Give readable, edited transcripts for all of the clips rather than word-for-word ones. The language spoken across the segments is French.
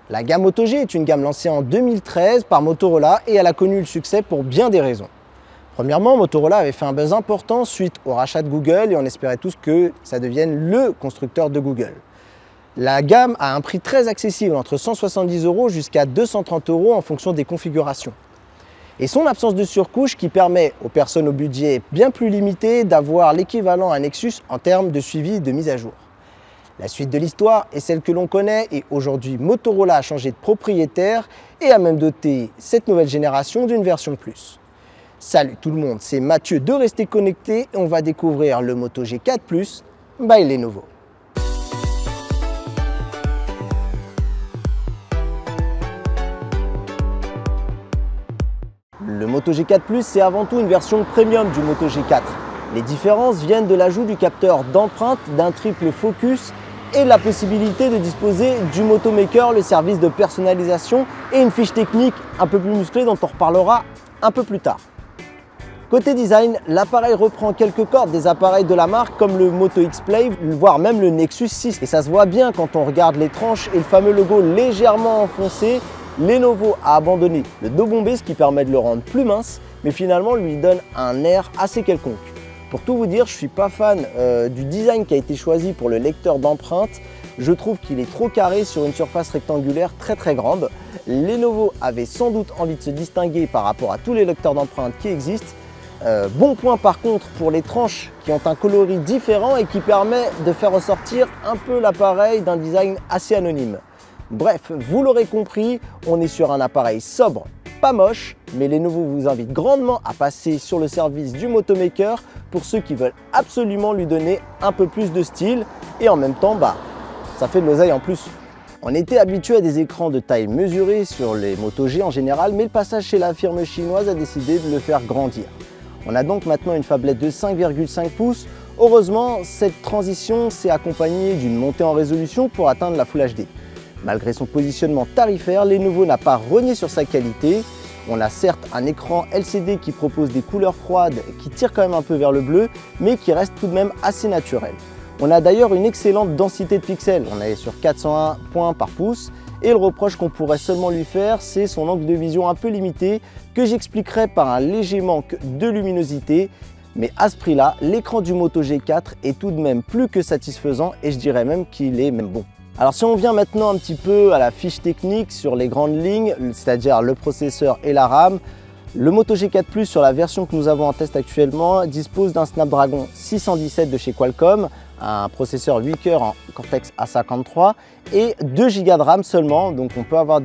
La gamme Moto G est une gamme lancée en 2013 par Motorola et elle a connu le succès pour bien des raisons. Premièrement, Motorola avait fait un buzz important suite au rachat de Google et on espérait tous que ça devienne le constructeur de Google. La gamme a un prix très accessible, entre 170 € jusqu'à 230 € en fonction des configurations. Et son absence de surcouche qui permet aux personnes au budget bien plus limité d'avoir l'équivalent à un Nexus en termes de suivi et de mise à jour. La suite de l'histoire est celle que l'on connaît et aujourd'hui Motorola a changé de propriétaire et a même doté cette nouvelle génération d'une version Plus. Salut tout le monde, c'est Mathieu de Rester Connecté et on va découvrir le Moto G4 Plus by Lenovo. Le Moto G4 Plus, c'est avant tout une version premium du Moto G4. Les différences viennent de l'ajout du capteur d'empreinte, d'un triple focus et de la possibilité de disposer du Moto Maker, le service de personnalisation et une fiche technique un peu plus musclée dont on reparlera un peu plus tard. Côté design, l'appareil reprend quelques cordes des appareils de la marque comme le Moto X-Play, voire même le Nexus 6. Et ça se voit bien quand on regarde les tranches et le fameux logo légèrement enfoncé. Lenovo a abandonné le dos bombé, ce qui permet de le rendre plus mince, mais finalement lui donne un air assez quelconque. Pour tout vous dire, je ne suis pas fan du design qui a été choisi pour le lecteur d'empreintes. Je trouve qu'il est trop carré sur une surface rectangulaire très grande. Lenovo avait sans doute envie de se distinguer par rapport à tous les lecteurs d'empreintes qui existent. Bon point par contre pour les tranches qui ont un coloris différent et qui permet de faire ressortir un peu l'appareil d'un design assez anonyme. Bref, vous l'aurez compris, on est sur un appareil sobre, pas moche, mais Lenovo vous invite grandement à passer sur le service du Moto Maker pour ceux qui veulent absolument lui donner un peu plus de style et en même temps, ça fait de l'oseille en plus. On était habitué à des écrans de taille mesurée sur les Moto G en général, mais le passage chez la firme chinoise a décidé de le faire grandir. On a donc maintenant une phablette de 5,5 pouces. Heureusement, cette transition s'est accompagnée d'une montée en résolution pour atteindre la Full HD. Malgré son positionnement tarifaire, Lenovo n'a pas renié sur sa qualité. On a certes un écran LCD qui propose des couleurs froides qui tirent quand même un peu vers le bleu, mais qui reste tout de même assez naturel. On a d'ailleurs une excellente densité de pixels, on est sur 401 points par pouce, et le reproche qu'on pourrait seulement lui faire, c'est son angle de vision un peu limité, que j'expliquerai par un léger manque de luminosité. Mais à ce prix-là, l'écran du Moto G4 est tout de même plus que satisfaisant et je dirais même qu'il est même bon. Alors si on vient maintenant un petit peu à la fiche technique sur les grandes lignes, c'est-à-dire le processeur et la RAM, le Moto G4 Plus sur la version que nous avons en test actuellement dispose d'un Snapdragon 617 de chez Qualcomm, un processeur 8 cœurs en Cortex A53 et 2 Go de RAM seulement, donc on peut avoir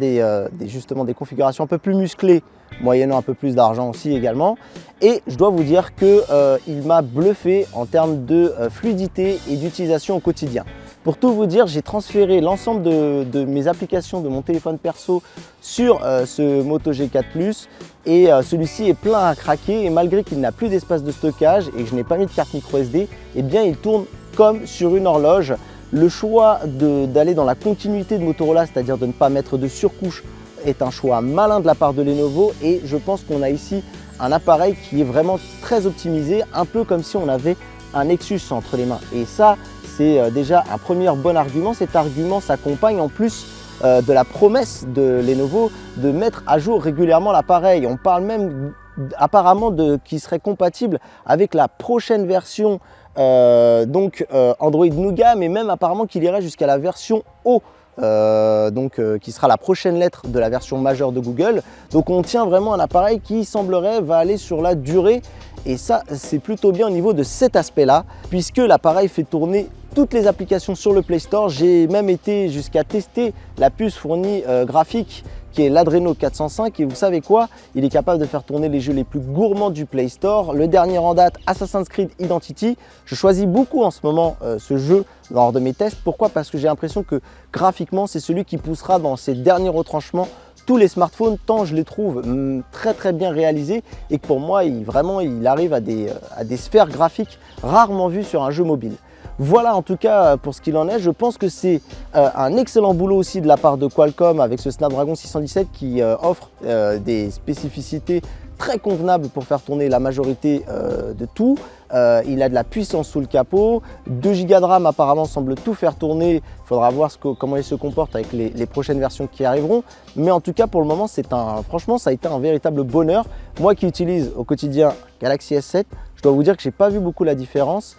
justement des configurations un peu plus musclées, moyennant un peu plus d'argent aussi également. Et je dois vous dire qu'il m'a bluffé en termes de fluidité et d'utilisation au quotidien. Pour tout vous dire, j'ai transféré l'ensemble de mes applications de mon téléphone perso sur ce Moto G4 Plus et celui-ci est plein à craquer et malgré qu'il n'a plus d'espace de stockage et que je n'ai pas mis de carte micro SD, eh bien il tourne comme sur une horloge. Le choix d'aller dans la continuité de Motorola, c'est-à-dire de ne pas mettre de surcouche, est un choix malin de la part de Lenovo et je pense qu'on a ici un appareil qui est vraiment très optimisé, un peu comme si on avait un Nexus entre les mains. Et ça, c'est déjà un premier bon argument. Cet argument s'accompagne en plus de la promesse de Lenovo de mettre à jour régulièrement l'appareil. On parle même apparemment qui serait compatible avec la prochaine version Android Nougat, mais même apparemment qu'il irait jusqu'à la version O. Qui sera la prochaine lettre de la version majeure de Google. Donc on tient vraiment un appareil qui semblerait va aller sur la durée et ça c'est plutôt bien au niveau de cet aspect là puisque l'appareil fait tourner toutes les applications sur le Play Store. J'ai même été jusqu'à tester la puce fournie graphique qui est l'Adreno 405 et vous savez quoi, il est capable de faire tourner les jeux les plus gourmands du Play Store. Le dernier en date, Assassin's Creed Identity, je choisis beaucoup en ce moment ce jeu lors de mes tests. Pourquoi? Parce que j'ai l'impression que graphiquement c'est celui qui poussera dans ses derniers retranchements tous les smartphones tant je les trouve très bien réalisés et que pour moi il arrive à des sphères graphiques rarement vues sur un jeu mobile. Voilà en tout cas pour ce qu'il en est. Je pense que c'est un excellent boulot aussi de la part de Qualcomm avec ce Snapdragon 617 qui offre des spécificités très convenables pour faire tourner la majorité de tout. Il a de la puissance sous le capot, 2 Go de RAM apparemment semble tout faire tourner. Il faudra voir comment il se comporte avec les prochaines versions qui arriveront. Mais en tout cas pour le moment, franchement ça a été un véritable bonheur. Moi qui utilise au quotidien Galaxy S7, je dois vous dire que j'ai pas vu beaucoup la différence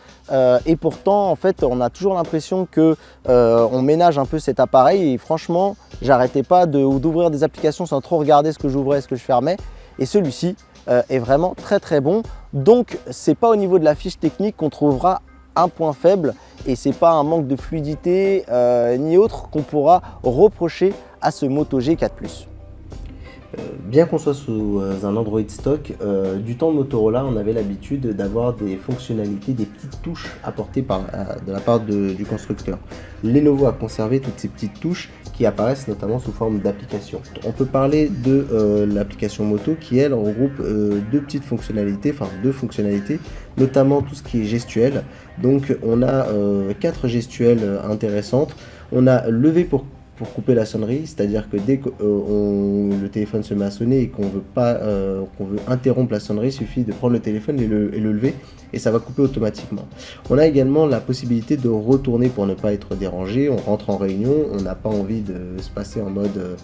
et pourtant en fait on a toujours l'impression que on ménage un peu cet appareil et franchement j'arrêtais pas d'ouvrir des applications sans trop regarder ce que j'ouvrais et ce que je fermais et celui-ci est vraiment très bon. Donc c'est pas au niveau de la fiche technique qu'on trouvera un point faible et c'est pas un manque de fluidité ni autre qu'on pourra reprocher à ce Moto G4 Plus. Bien qu'on soit sous un Android stock, du temps de Motorola, on avait l'habitude d'avoir des fonctionnalités, des petites touches apportées de la part du constructeur. Lenovo a conservé toutes ces petites touches qui apparaissent notamment sous forme d'application. On peut parler de l'application Moto qui, elle, regroupe deux fonctionnalités, notamment tout ce qui est gestuel. Donc on a 4 gestuelles intéressantes. On a levé pour couper la sonnerie, c'est-à-dire que dès que le téléphone se met à sonner et qu'on veut interrompre la sonnerie, il suffit de prendre le téléphone et le lever et ça va couper automatiquement. On a également la possibilité de retourner pour ne pas être dérangé. On rentre en réunion, on n'a pas envie de se passer en mode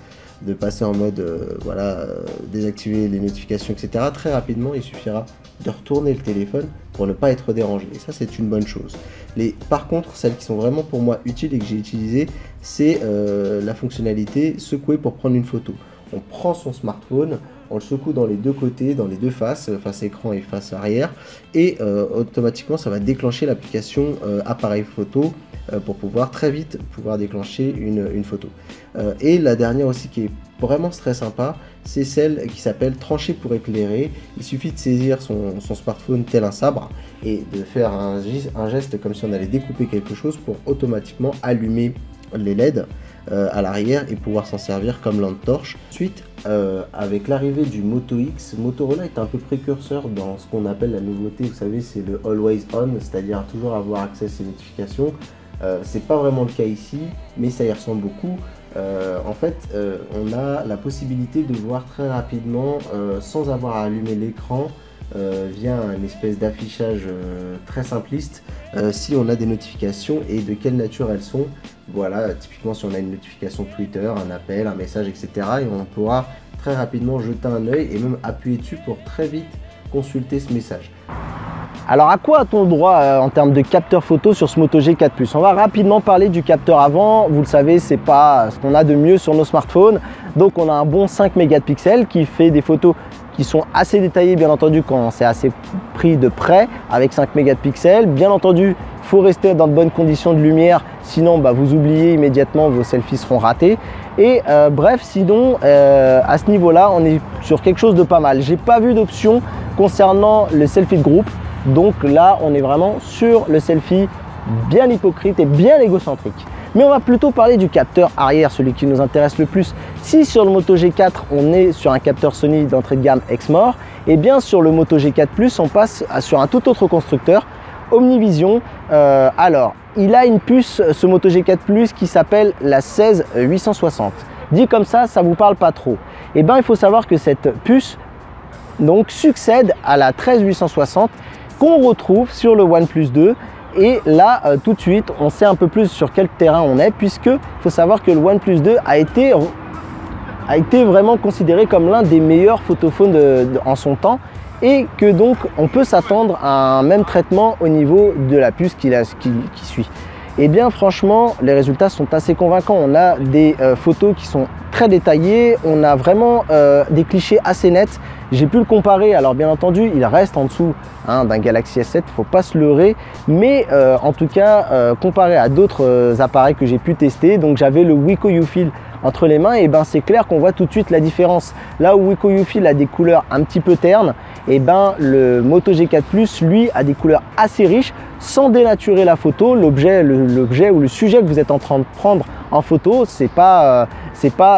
désactiver les notifications, etc. Très rapidement, il suffira de retourner le téléphone pour ne pas être dérangé. Et ça, c'est une bonne chose. Par contre, celles qui sont vraiment pour moi utiles et que j'ai utilisées, c'est la fonctionnalité secouer pour prendre une photo. On prend son smartphone, on le secoue dans les deux côtés, dans les deux faces, face écran et face arrière, et automatiquement, ça va déclencher l'application appareil photo pour pouvoir très vite déclencher une photo. Et la dernière aussi qui est vraiment très sympa, c'est celle qui s'appelle trancher pour éclairer. Il suffit de saisir son smartphone tel un sabre et de faire un geste comme si on allait découper quelque chose pour automatiquement allumer les LED à l'arrière et pouvoir s'en servir comme lampe torche. Ensuite, avec l'arrivée du Moto X, Motorola est un peu précurseur dans ce qu'on appelle la nouveauté, vous savez, c'est le Always On, c'est-à-dire toujours avoir accès à ses notifications. C'est pas vraiment le cas ici, mais ça y ressemble beaucoup. En fait, on a la possibilité de voir très rapidement, sans avoir à allumer l'écran, via une espèce d'affichage très simpliste, si on a des notifications et de quelle nature elles sont. Voilà, typiquement si on a une notification Twitter, un appel, un message, etc. Et on pourra très rapidement jeter un œil et même appuyer dessus pour très vite consulter ce message. Alors à quoi a-t-on le droit en termes de capteur photo sur ce Moto G4 Plus? On va rapidement parler du capteur avant. Vous le savez, c'est pas ce qu'on a de mieux sur nos smartphones. Donc on a un bon 5 mégapixels qui fait des photos qui sont assez détaillées, bien entendu, quand c'est assez pris de près avec 5 mégapixels. Bien entendu, il faut rester dans de bonnes conditions de lumière, sinon vous oubliez immédiatement, vos selfies seront ratés. Et bref, sinon à ce niveau-là, on est sur quelque chose de pas mal. J'ai pas vu d'option concernant le selfie de groupe. Donc là, on est vraiment sur le selfie bien hypocrite et bien égocentrique. Mais on va plutôt parler du capteur arrière, celui qui nous intéresse le plus. Si sur le Moto G4, on est sur un capteur Sony d'entrée de gamme Exmor, et bien sur le Moto G4 Plus, on passe sur un tout autre constructeur, Omnivision. Alors, il a une puce, ce Moto G4 Plus, qui s'appelle la 16860. Dit comme ça vous parle pas trop. Et bien, il faut savoir que cette puce donc succède à la 13860 qu'on retrouve sur le OnePlus 2. Et là, tout de suite, on sait un peu plus sur quel terrain on est, puisque il faut savoir que le OnePlus 2 a été vraiment considéré comme l'un des meilleurs photophones en son temps, et que donc on peut s'attendre à un même traitement au niveau de la puce qui suit. Et bien franchement, les résultats sont assez convaincants. On a des photos qui sont très détaillées, on a vraiment des clichés assez nets. J'ai pu le comparer, alors bien entendu, il reste en dessous d'un Galaxy S7, il ne faut pas se leurrer, mais en tout cas, comparé à d'autres appareils que j'ai pu tester, donc j'avais le Wiko YouFil entre les mains, et ben c'est clair qu'on voit tout de suite la différence. Là où Wiko YouFil a des couleurs un petit peu ternes, et ben le Moto G4 Plus, lui, a des couleurs assez riches, sans dénaturer la photo. L'objet ou le sujet que vous êtes en train de prendre en photo,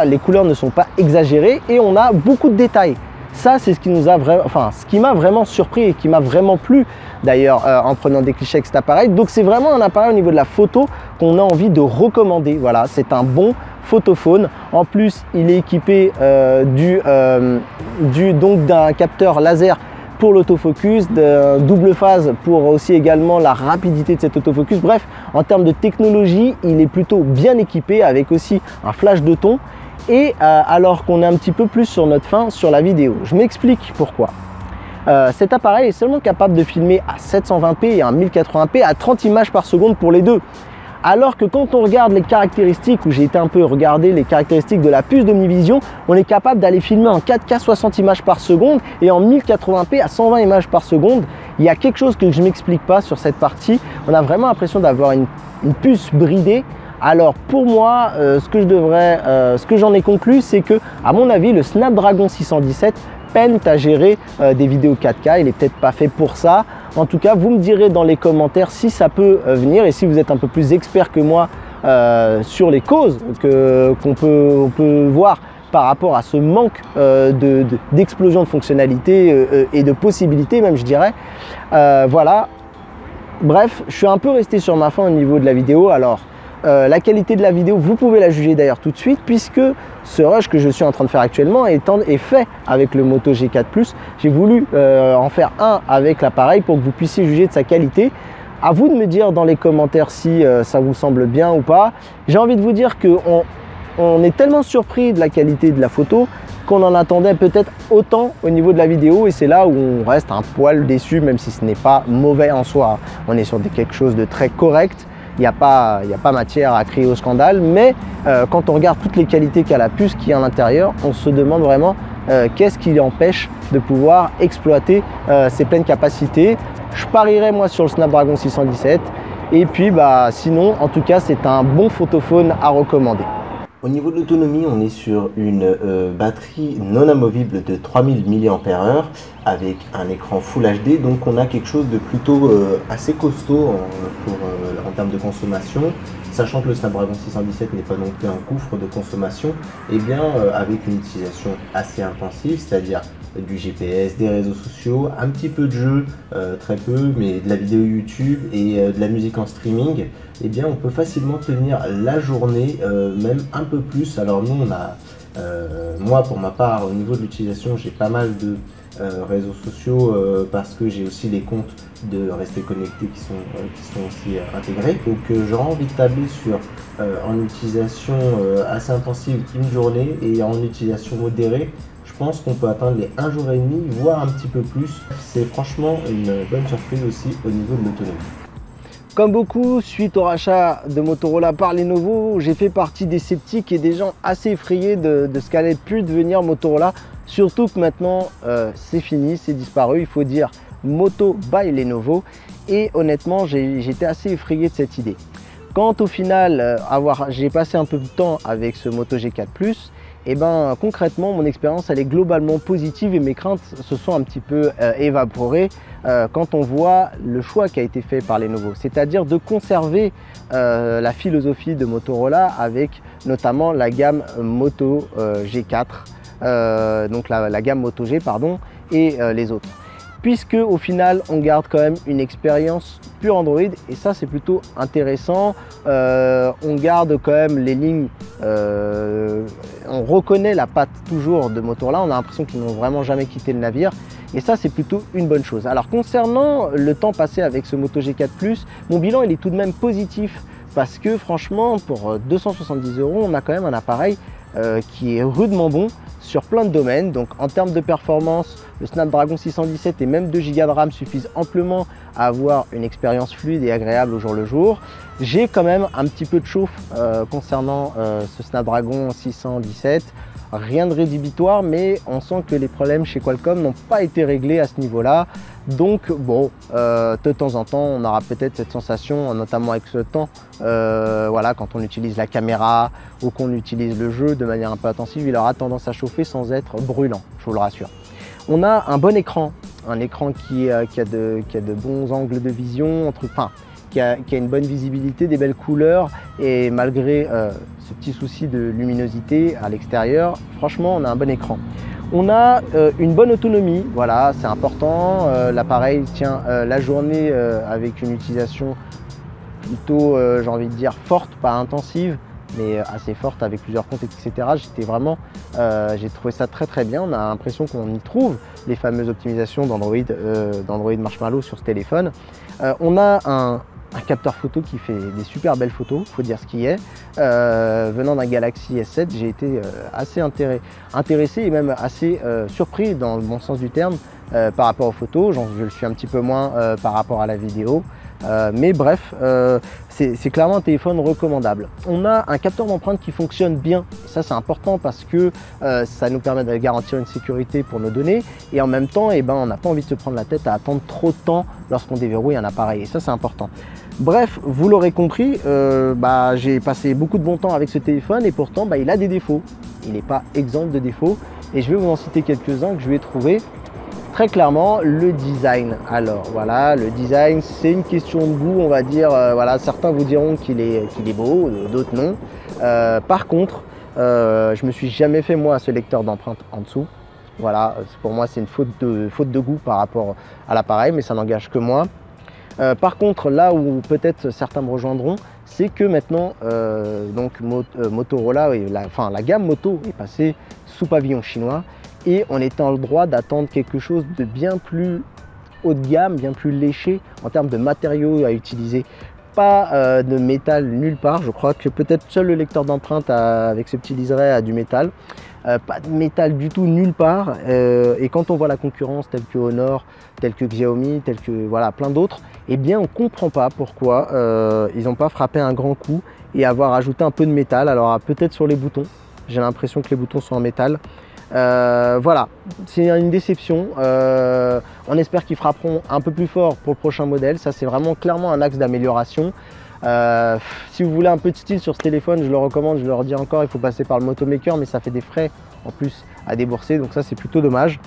les couleurs ne sont pas exagérées, et on a beaucoup de détails. Ça, c'est ce qui m'a vraiment surpris et qui m'a vraiment plu d'ailleurs en prenant des clichés avec cet appareil. Donc c'est vraiment un appareil au niveau de la photo qu'on a envie de recommander. Voilà, c'est un bon photophone. En plus, il est équipé d'un capteur laser pour l'autofocus, de double phase pour aussi également la rapidité de cet autofocus. Bref, en termes de technologie, il est plutôt bien équipé avec aussi un flash de ton. Et alors qu'on est un petit peu plus sur notre fin sur la vidéo. Je m'explique pourquoi. Cet appareil est seulement capable de filmer à 720p et à 1080p à 30 images par seconde pour les deux. Alors que quand on regarde les caractéristiques, où j'ai été un peu regarder les caractéristiques de la puce d'Omnivision, on est capable d'aller filmer en 4K 60 images par seconde et en 1080p à 120 images par seconde. Il y a quelque chose que je ne m'explique pas sur cette partie. On a vraiment l'impression d'avoir une puce bridée. Alors pour moi, ce que j'en ai conclu, c'est que, à mon avis, le Snapdragon 617 peine à gérer des vidéos 4K. Il n'est peut-être pas fait pour ça. En tout cas, vous me direz dans les commentaires si ça peut venir et si vous êtes un peu plus expert que moi sur les causes qu'on peut voir par rapport à ce manque d'explosion de fonctionnalités et de possibilités même, je dirais. Voilà. Bref, je suis un peu resté sur ma faim au niveau de la vidéo. Alors, la qualité de la vidéo, vous pouvez la juger d'ailleurs tout de suite, puisque ce rush que je suis en train de faire actuellement est fait avec le Moto G4 Plus. J'ai voulu en faire un avec l'appareil pour que vous puissiez juger de sa qualité. À vous de me dire dans les commentaires si ça vous semble bien ou pas. J'ai envie de vous dire qu'on est tellement surpris de la qualité de la photo qu'on en attendait peut-être autant au niveau de la vidéo, et c'est là où on reste un poil déçu, même si ce n'est pas mauvais en soi. On est sur quelque chose de très correct. Il n'y a pas matière à crier au scandale, mais quand on regarde toutes les qualités qu'a la puce qui est à l'intérieur, on se demande vraiment qu'est-ce qui empêche de pouvoir exploiter ses pleines capacités. Je parierais moi sur le Snapdragon 617, et puis sinon, en tout cas, c'est un bon photophone à recommander. Au niveau de l'autonomie, on est sur une batterie non amovible de 3000 mAh avec un écran Full HD, donc on a quelque chose de plutôt assez costaud en termes de consommation. Sachant que le Snapdragon 617 n'est pas non plus un gouffre de consommation, et bien avec une utilisation assez intensive, c'est-à-dire du GPS, des réseaux sociaux, un petit peu de jeu, très peu, mais de la vidéo YouTube et de la musique en streaming, et bien on peut facilement tenir la journée, même un peu plus. Alors nous on a, moi pour ma part, au niveau de l'utilisation, j'ai pas mal de réseaux sociaux parce que j'ai aussi les comptes de Rester Connecté qui sont aussi intégrés. Donc j'aurais envie de tabler sur en utilisation assez intensive une journée, et en utilisation modérée, je pense qu'on peut atteindre les 1 jour et demi, voire un petit peu plus. C'est franchement une bonne surprise aussi au niveau de l'autonomie. Comme beaucoup, suite au rachat de Motorola par Lenovo, j'ai fait partie des sceptiques et des gens assez effrayés de ce qu'allait plus devenir Motorola. Surtout que maintenant, c'est fini, c'est disparu. Il faut dire Moto by Lenovo. Et honnêtement, j'étais assez effrayé de cette idée. Quand au final, j'ai passé un peu de temps avec ce Moto G4 Plus, et ben concrètement, mon expérience elle est globalement positive et mes craintes se sont un petit peu évaporées quand on voit le choix qui a été fait par Lenovo, c'est-à-dire de conserver la philosophie de Motorola avec notamment la gamme Moto G4, donc la gamme Moto G pardon, et les autres. Puisque au final on garde quand même une expérience pure Android, et ça c'est plutôt intéressant. On garde quand même les lignes, on reconnaît la patte toujours de Motorola, on a l'impression qu'ils n'ont vraiment jamais quitté le navire, et ça c'est plutôt une bonne chose. Alors concernant le temps passé avec ce Moto G4 Plus, mon bilan il est tout de même positif, parce que franchement pour 270 €, on a quand même un appareil qui est rudement bon sur plein de domaines. Donc en termes de performance, le Snapdragon 617 et même 2 Go de RAM suffisent amplement à avoir une expérience fluide et agréable au jour le jour. J'ai quand même un petit peu de chauffe concernant ce Snapdragon 617. Rien de rédhibitoire, mais on sent que les problèmes chez Qualcomm n'ont pas été réglés à ce niveau-là. Donc bon, de temps en temps, on aura peut-être cette sensation, notamment avec ce temps, voilà, quand on utilise la caméra ou qu'on utilise le jeu de manière un peu intensive, il aura tendance à chauffer sans être brûlant, je vous le rassure. On a un bon écran, un écran qui a de bons angles de vision, enfin, qui a une bonne visibilité, des belles couleurs, et malgré ce petit souci de luminosité à l'extérieur, franchement on a un bon écran. On a une bonne autonomie, voilà, c'est important. L'appareil tient la journée avec une utilisation plutôt, j'ai envie de dire, forte, pas intensive, mais assez forte avec plusieurs comptes, etc. J'ai trouvé ça très bien. On a l'impression qu'on y trouve les fameuses optimisations d'Android Marshmallow sur ce téléphone. On a un capteur photo qui fait des super belles photos, il faut dire ce qui est. Venant d'un Galaxy S7, j'ai été assez intéressé et même assez surpris dans le bon sens du terme par rapport aux photos. Je le suis un petit peu moins par rapport à la vidéo. Mais bref, c'est clairement un téléphone recommandable. On a un capteur d'empreinte qui fonctionne bien. Ça c'est important parce que ça nous permet de garantir une sécurité pour nos données, et en même temps on n'a pas envie de se prendre la tête à attendre trop de temps lorsqu'on déverrouille un appareil, et ça c'est important. Bref, vous l'aurez compris, j'ai passé beaucoup de bon temps avec ce téléphone, et pourtant il a des défauts. Il n'est pas exempt de défauts, et je vais vous en citer quelques-uns que je vais trouver. Très clairement, le design. Alors voilà, le design, c'est une question de goût, on va dire. Voilà, certains vous diront qu'il est beau, d'autres non. Par contre, je me suis jamais fait moi ce lecteur d'empreinte en dessous. Voilà, pour moi c'est une faute de goût par rapport à l'appareil, mais ça n'engage que moi. Par contre, là où peut-être certains me rejoindront, c'est que maintenant, Motorola, la gamme Moto est passée sous pavillon chinois. Et on est en droit d'attendre quelque chose de bien plus haut de gamme, bien plus léché en termes de matériaux à utiliser. Pas de métal nulle part. Je crois que peut-être seul le lecteur d'empreinte avec ce petit liseré a du métal. Pas de métal du tout nulle part. Et quand on voit la concurrence telle que Honor, telle que Xiaomi, telle que voilà, plein d'autres, eh bien on ne comprend pas pourquoi ils n'ont pas frappé un grand coup et avoir ajouté un peu de métal. Alors peut-être sur les boutons. J'ai l'impression que les boutons sont en métal. Voilà, c'est une déception. On espère qu'ils frapperont un peu plus fort pour le prochain modèle. Ça c'est vraiment clairement un axe d'amélioration. Si vous voulez un peu de style sur ce téléphone, je le recommande, je le redis encore, il faut passer par le Motomaker, mais ça fait des frais en plus à débourser, donc ça c'est plutôt dommage.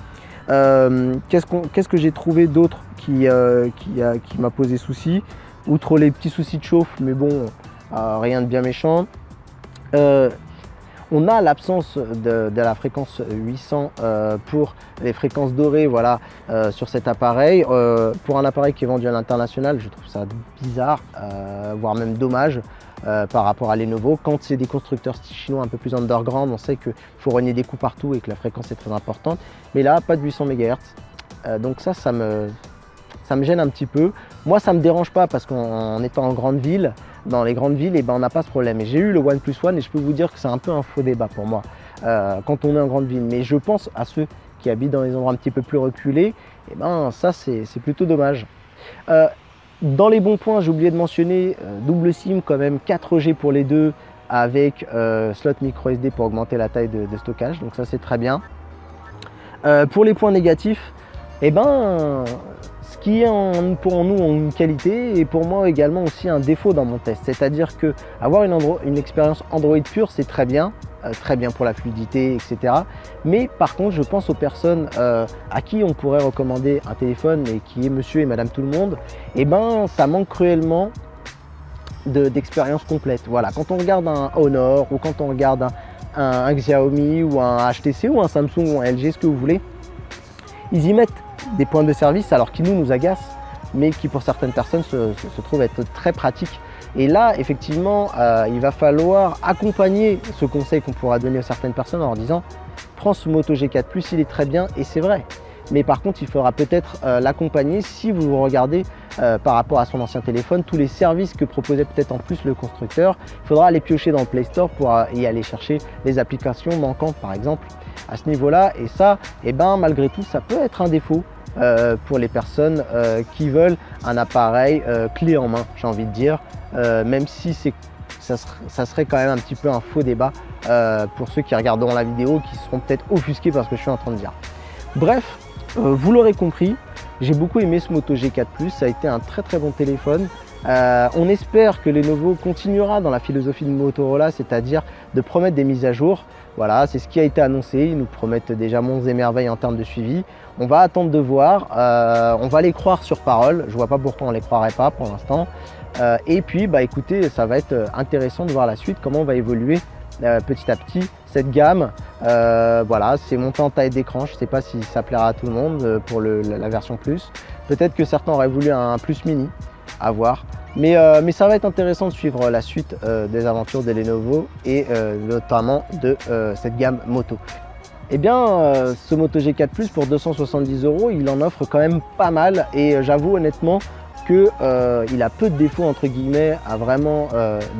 Qu'est-ce que j'ai trouvé d'autre qui m'a posé souci, outre les petits soucis de chauffe, mais bon, rien de bien méchant. On a l'absence de la fréquence 800 pour les fréquences dorées, voilà, sur cet appareil. Pour un appareil qui est vendu à l'international, je trouve ça bizarre, voire même dommage par rapport à Lenovo. Quand c'est des constructeurs chinois un peu plus underground, on sait qu'il faut rogner des coups partout et que la fréquence est très importante. Mais là, pas de 800 MHz. Donc ça me gêne un petit peu. Moi, ça ne me dérange pas parce qu'en étant en grande ville, dans les grandes villes, on n'a pas ce problème. Et j'ai eu le OnePlus One et je peux vous dire que c'est un peu un faux débat pour moi quand on est en grande ville. Mais je pense à ceux qui habitent dans les endroits un petit peu plus reculés, ça c'est plutôt dommage. Dans les bons points, j'ai oublié de mentionner double SIM quand même, 4G pour les deux avec slot micro SD pour augmenter la taille de stockage. Donc ça c'est très bien. Pour les points négatifs, ce qui est pour nous une qualité et pour moi également aussi un défaut dans mon test. C'est-à-dire que avoir une expérience Android pure, c'est très bien pour la fluidité, etc. Mais par contre, je pense aux personnes à qui on pourrait recommander un téléphone et qui est monsieur et madame tout le monde, ça manque cruellement d'expérience complète. Voilà, quand on regarde un Honor ou quand on regarde un Xiaomi ou un HTC ou un Samsung ou un LG, ce que vous voulez, ils y mettent des points de service alors qui nous agacent, mais qui pour certaines personnes se trouvent être très pratiques. Et là, effectivement, il va falloir accompagner ce conseil qu'on pourra donner à certaines personnes en leur disant « Prends ce Moto G4 Plus, il est très bien » et c'est vrai. Mais par contre, il faudra peut-être l'accompagner si vous regardez par rapport à son ancien téléphone, tous les services que proposait peut-être en plus le constructeur. Il faudra aller piocher dans le Play Store pour y aller chercher les applications manquantes par exemple à ce niveau-là. Et ça, malgré tout, ça peut être un défaut pour les personnes qui veulent un appareil clé en main, j'ai envie de dire, même si ça serait quand même un petit peu un faux débat pour ceux qui regarderont la vidéo, qui seront peut-être offusqués par ce que je suis en train de dire. Bref, vous l'aurez compris, j'ai beaucoup aimé ce Moto G4 Plus, ça a été un très bon téléphone. On espère que Lenovo continuera dans la philosophie de Motorola, c'est-à-dire de promettre des mises à jour. Voilà, c'est ce qui a été annoncé, ils nous promettent déjà monts et merveilles en termes de suivi. On va attendre de voir, on va les croire sur parole, je vois pas pourquoi on les croirait pas pour l'instant. Et puis écoutez, ça va être intéressant de voir la suite, comment on va évoluer petit à petit cette gamme. Voilà, c'est monté en taille d'écran, je ne sais pas si ça plaira à tout le monde pour la version plus. Peut-être que certains auraient voulu un plus mini, à voir. Mais ça va être intéressant de suivre la suite des aventures de Lenovo et notamment de cette gamme moto. Eh bien, ce Moto G4 Plus pour 270 €, il en offre quand même pas mal et j'avoue honnêtement qu'il a peu de défauts entre guillemets, a vraiment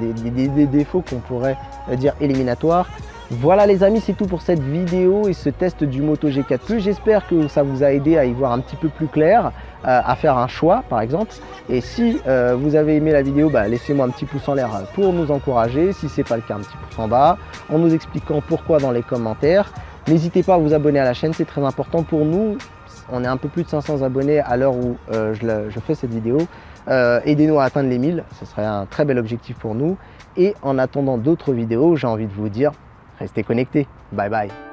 des défauts qu'on pourrait dire éliminatoires. Voilà les amis, c'est tout pour cette vidéo et ce test du Moto G4 Plus. J'espère que ça vous a aidé à y voir un petit peu plus clair, à faire un choix par exemple. Et si vous avez aimé la vidéo, laissez-moi un petit pouce en l'air pour nous encourager. Si ce n'est pas le cas, un petit pouce en bas, en nous expliquant pourquoi dans les commentaires. N'hésitez pas à vous abonner à la chaîne, c'est très important pour nous. On est un peu plus de 500 abonnés à l'heure où je fais cette vidéo. Aidez-nous à atteindre les 1000, ce serait un très bel objectif pour nous. Et en attendant d'autres vidéos, j'ai envie de vous dire, restez connectés. Bye bye.